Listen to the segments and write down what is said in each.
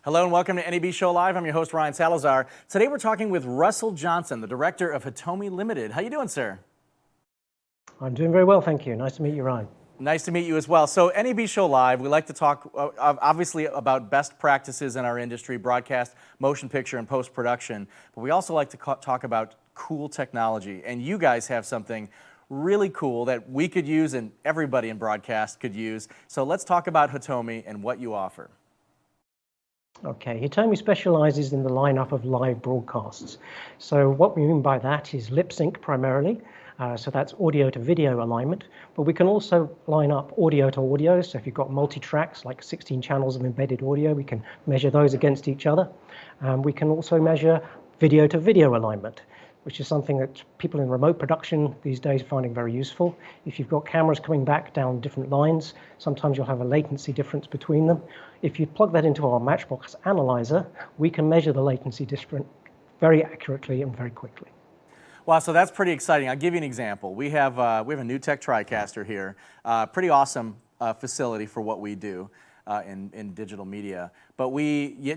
Hello and welcome to NAB Show Live. I'm your host, Ryan Salazar. Today we're talking with Russell Johnson, the director of Hitomi Limited. How you doing, sir? I'm doing very well, thank you. Nice to meet you, Ryan. Nice to meet you as well. So NAB Show Live, we like to talk obviously about best practices in our industry, broadcast, motion picture, and post-production. But we also like to talk about cool technology. And you guys have something really cool that we could use and everybody in broadcast could use. So let's talk about Hitomi and what you offer. Okay, Hitomi specializes in the lineup of live broadcasts. So what we mean by that is lip sync primarily. So that's audio to video alignment, but we can also line up audio to audio. So if you've got multi-tracks, like 16 channels of embedded audio, we can measure those against each other. We can also measure video to video alignment, which is something that people in remote production these days are finding very useful. If you've got cameras coming back down different lines, sometimes you'll have a latency difference between them. If you plug that into our Matchbox analyzer, we can measure the latency difference very accurately and very quickly. Wow, so that's pretty exciting. I'll give you an example. We have a NewTek TriCaster here, pretty awesome facility for what we do in digital media. But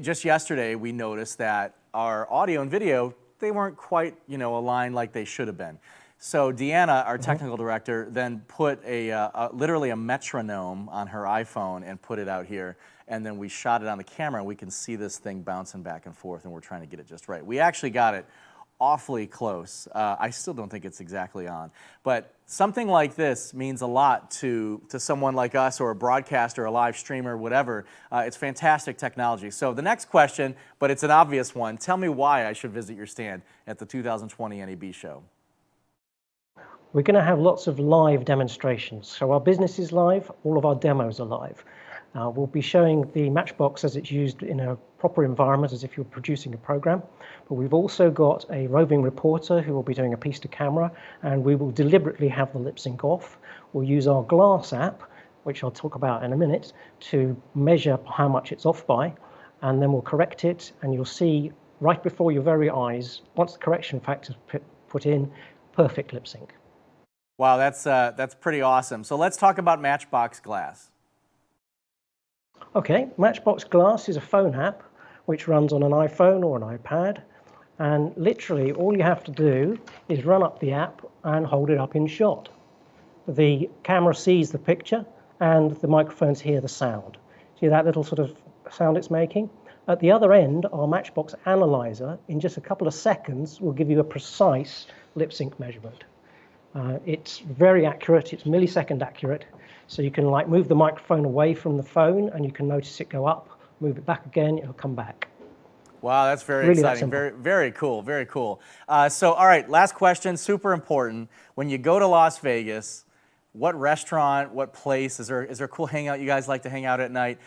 just yesterday we noticed that our audio and video, they weren't quite aligned like they should have been. So Deanna, our technical director, then put literally a metronome on her iPhone and put it out here. And then we shot it on the camera, and we can see this thing bouncing back and forth, and we're trying to get it just right. We actually got it awfully close. I still don't think it's exactly on. But something like this means a lot to someone like us or a broadcaster, a live streamer, whatever. It's fantastic technology. So the next question, but it's an obvious one, tell me why I should visit your stand at the 2020 NAB show. We're going to have lots of live demonstrations. So our business is live, all of our demos are live. We'll be showing the Matchbox as it's used in a proper environment, as if you're producing a program. But we've also got a roving reporter who will be doing a piece to camera, and we will deliberately have the lip sync off. We'll use our Glass app, which I'll talk about in a minute, to measure how much it's off by, and then we'll correct it, and you'll see right before your very eyes, once the correction factor is put in, perfect lip sync. Wow, that's pretty awesome. So let's talk about Matchbox Glass. Okay, Matchbox Glass is a phone app which runs on an iPhone or an iPad, and literally all you have to do is run up the app and hold it up in shot. The camera sees the picture and the microphones hear the sound. See that little sort of sound it's making? At the other end, our Matchbox analyzer, in just a couple of seconds, will give you a precise lip sync measurement. It's very accurate, it's millisecond accurate, so you can move the microphone away from the phone and you can notice it go up, move it back again, it'll come back. Wow, that's very exciting. Very cool, very cool. So all right, last question, super important. When you go to Las Vegas, what restaurant, what place, is there a cool hangout you guys like to hang out at night?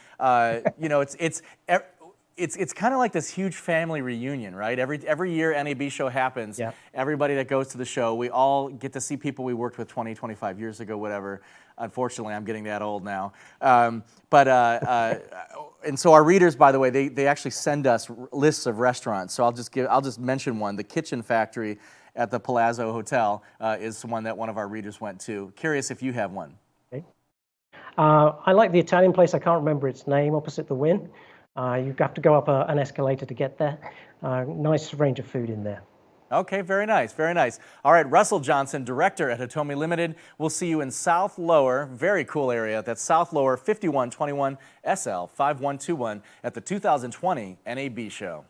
It's kind of like this huge family reunion, right? Every year NAB show happens. Yeah. Everybody that goes to the show, we all get to see people we worked with 20, 25 years ago, whatever. Unfortunately, I'm getting that old now. And so our readers, by the way, they actually send us lists of restaurants. So I'll just mention one. The Kitchen Factory at the Palazzo Hotel is one that one of our readers went to. Curious if you have one. Okay. I like the Italian place. I can't remember its name, opposite the Wynn. You have to go up an escalator to get there. Nice range of food in there. Okay, very nice, very nice. All right, Russell Johnson, director at Hitomi Limited. We'll see you in South Lower, very cool area. That's South Lower 5121 SL 5121 at the 2020 NAB show.